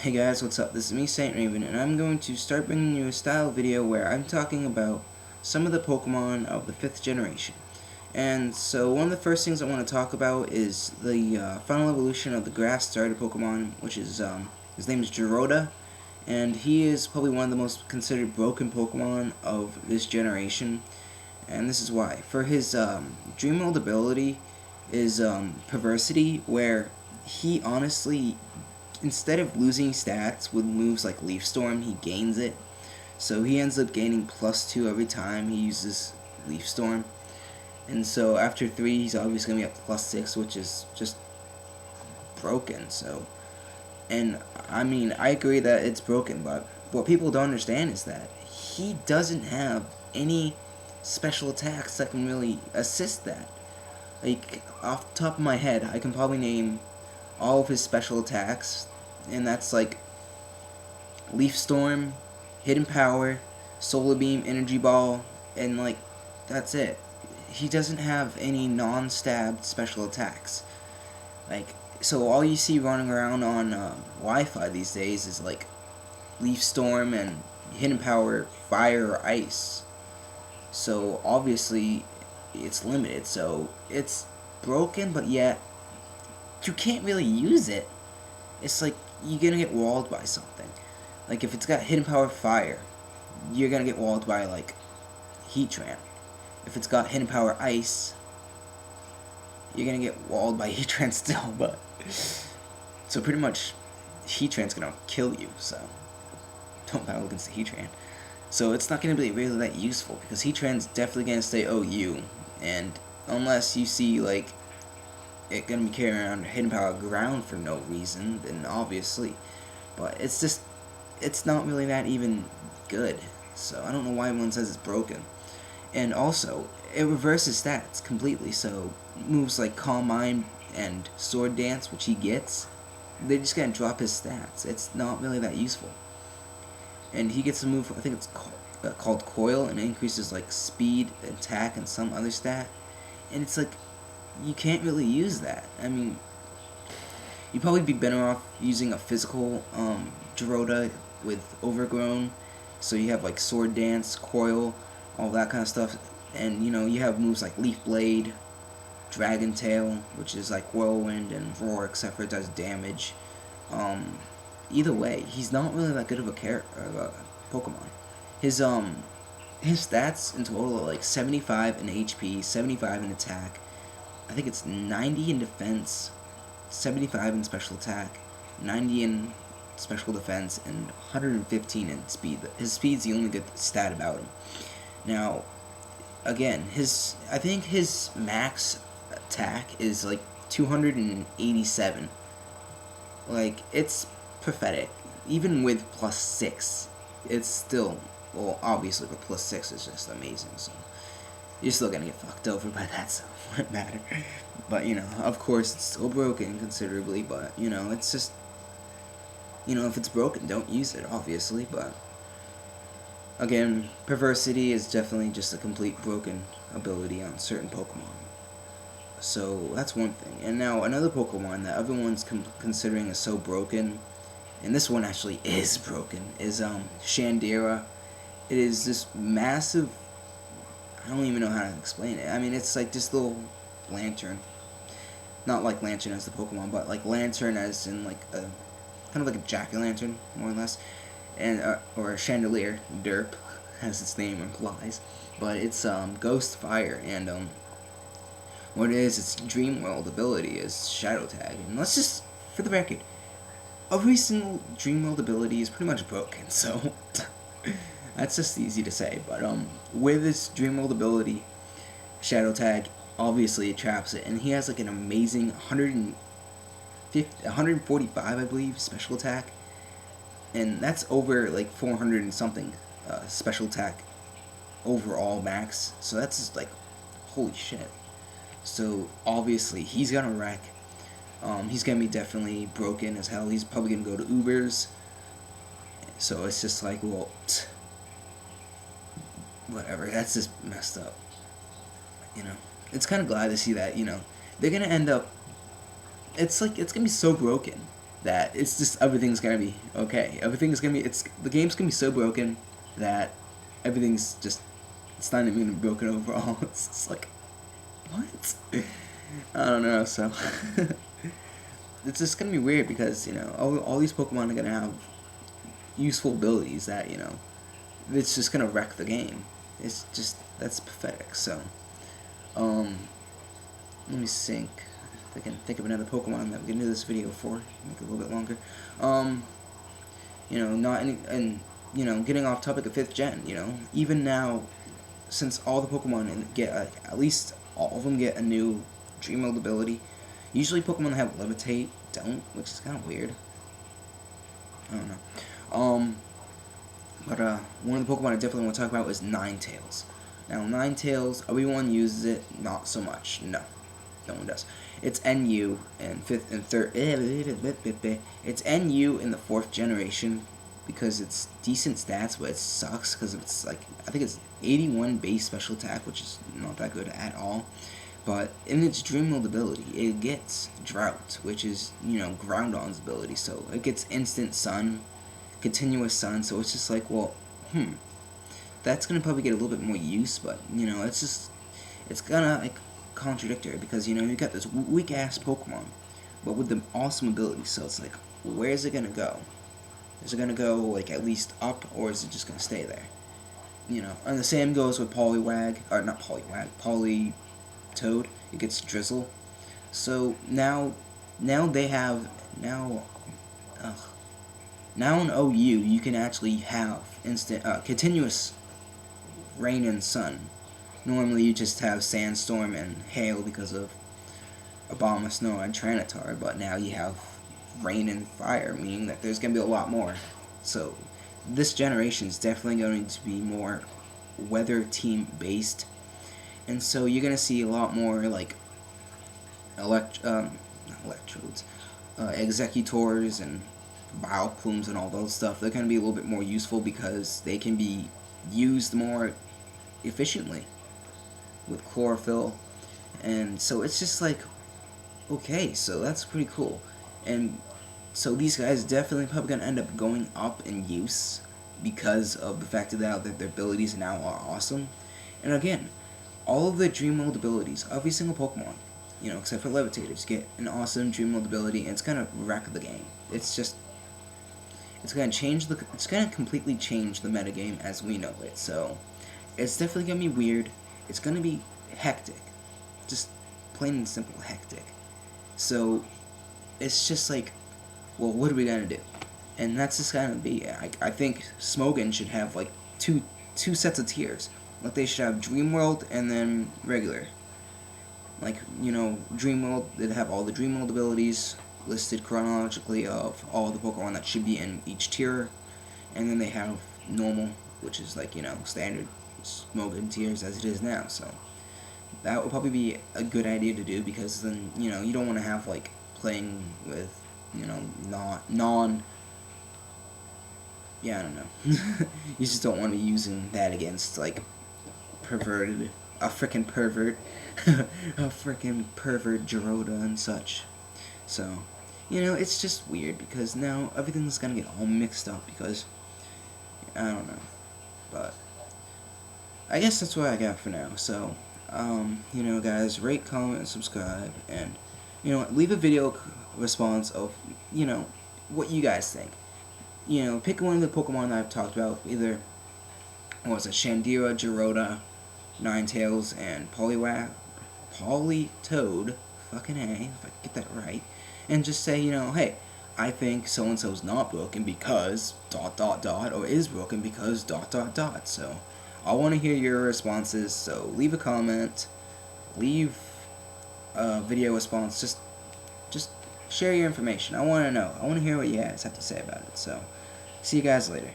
Hey guys, what's up? This is me, Saint Raven, and I'm going to start bringing you a style video where I'm talking about some of the Pokemon of the 5th generation. And so one of the first things I want to talk about is the final evolution of the grass starter Pokemon, which is, his name is Jorada, and he is probably one of the most considered broken Pokemon of this generation. And this is why. For his Dream World ability is Perversity, where he honestly, instead of losing stats with moves like Leaf Storm, he gains it. So he ends up gaining +2 every time he uses Leaf Storm. And so after 3, he's obviously going to be up to +6, which is just broken. So, and I mean, I agree that it's broken, but what people don't understand is that he doesn't have any special attacks that can really assist that. Like, off the top of my head, I can probably name all of his special attacks, and that's like Leaf Storm, Hidden Power, Solar Beam, Energy Ball, and like, that's it. He doesn't have any non-stabbed special attacks. Like, so all you see running around on Wi-Fi these days is like Leaf Storm and Hidden Power, Fire or Ice. So obviously it's limited, so it's broken, but yet you can't really use it. It's like you're gonna get walled by something. Like if it's got Hidden Power Fire, you're gonna get walled by like Heatran. If it's got Hidden Power Ice, you're gonna get walled by Heatran still, but so pretty much Heatran's gonna kill you, so don't battle against the Heatran. So it's not going to be really that useful, because Heatran's definitely going to stay OU, and unless you see, like, it going to be carrying around Hidden Power Ground for no reason, then obviously. But it's just, it's not really that even good, so I don't know why everyone says it's broken. And also, it reverses stats completely, so moves like Calm Mind and Sword Dance, which he gets, they're just going to drop his stats. It's not really that useful. And he gets a move, I think it's called Coil, and it increases like speed, attack, and some other stat. And it's like, you can't really use that. I mean, you'd probably be better off using a physical Jorada with Overgrown. So you have like Sword Dance, Coil, all that kind of stuff. And you know, you have moves like Leaf Blade, Dragon Tail, which is like Whirlwind, and Roar, except for it does damage. Either way, he's not really that good of a Pokemon. His stats in total are like 75 in HP, 75 in attack. I think it's 90 in defense, 75 in special attack, 90 in special defense, and 115 in speed. His speed's the only good stat about him. Now, again, I think his max attack is like 287. Like, it's pathetic. Even with +6, it's still, well, obviously with +6 it's just amazing, so you're still gonna get fucked over by that, so it wouldn't matter. But, you know, of course it's still broken considerably, but, you know, it's just, you know, if it's broken, don't use it, obviously, but again, Perversity is definitely just a complete broken ability on certain Pokemon. So that's one thing. And now another Pokemon that everyone's considering is so broken, and this one actually is broken, is Shandera. It is this massive, I don't even know how to explain it. I mean, it's like this little lantern. Not like Lantern as the Pokemon, but like Lantern as in like a, kind of like a jack-o'-lantern, more or less. And, or a Chandelure, derp, as its name implies. But it's Ghost Fire, and what it is, its Dream World ability is Shadow Tag. And let's just, for the record, every single Dream World ability is pretty much broken, so that's just easy to say. But with this Dream World ability, Shadow Tag, obviously it traps it, and he has like an amazing 145, I believe, special attack, and that's over like 400 and something special attack overall max. So that's just like, holy shit. So obviously he's gonna wreck. He's gonna be definitely broken as hell. He's probably gonna go to Ubers. So it's just like, well, whatever. That's just messed up. You know, it's kind of glad to see that. You know, they're gonna end up. It's like, it's gonna be so broken that it's just everything's gonna be okay. Everything's gonna be the game's gonna be so broken that everything's just it's not even broken overall. It's just like what? I don't know. So it's just gonna be weird because all these Pokemon are gonna have useful abilities that it's just gonna wreck the game. It's just that's pathetic. So let me think. If I can think of another Pokemon that we can do this video for, make it a little bit longer. Not any, and getting off topic of 5th gen. Even now, since all the Pokemon get at least all of them get a new Dream Mode ability. Usually Pokemon that have Levitate don't, which is kind of weird. I don't know. But one of the Pokemon I definitely want to talk about is Ninetales. Now, Ninetales, everyone uses it, not so much. No one does. It's NU in it's NU in the 4th generation because it's decent stats, but it sucks because it's like I think it's 81 base special attack, which is not that good at all. But in its Dream Mode ability, it gets Drought, which is Groudon's ability, so it gets instant Sun, continuous Sun. So it's just like, well, that's gonna probably get a little bit more use, but it's gonna like contradictory because you got this weak ass Pokemon, but with the awesome ability. So it's like, where's it gonna go? Is it gonna go like at least up, or is it just gonna stay there? And the same goes with Poliwag, or not Poliwag, Politoed. It gets Drizzle. So now they have now in OU you can actually have instant continuous Rain and Sun. Normally you just have Sandstorm and Hail because of Abomasnow and Tranitar, but now you have Rain and Fire, meaning that there's going to be a lot more. So this generation is definitely going to be more weather team based, and so you're going to see a lot more like Electrodes, Executors and Vileplumes and all those stuff. They're going to be a little bit more useful because they can be used more efficiently with Chlorophyll. And so it's just like, okay, so that's pretty cool. And so these guys definitely probably going to end up going up in use because of the fact that their abilities now are awesome. And again, all of the Dream Mode abilities, every single Pokemon, except for Levitators, get an awesome Dream Mode ability, and it's going to wreck the game. It's going to completely change the metagame as we know it. So it's definitely going to be weird. It's going to be hectic. Just plain and simple hectic. So it's just like, well, what are we going to do? And that's just going to be, I think Smogon should have like two sets of tiers. Like they should have Dream World and then regular. Like, Dream World, they'd have all the Dream World abilities listed chronologically of all the Pokemon that should be in each tier. And then they have normal, which is like, standard Smogon tiers as it is now. So that would probably be a good idea to do, because then, you don't want to have like playing with, I don't know. You just don't want to be using that against like a freaking pervert Jorada and such. So, it's just weird because now everything's gonna get all mixed up because I don't know. But I guess that's what I got for now. So, guys, rate, comment, and subscribe, and leave a video response of what you guys think. Pick one of the Pokemon that I've talked about, either Shandera, Jorada, Ninetales, and Politoed, fucking A, if I get that right, and just say, hey, I think so-and-so's not broken because ... or is broken because ... So I want to hear your responses, so leave a comment, leave a video response, just share your information. I want to know. I want to hear what you guys have to say about it. So see you guys later.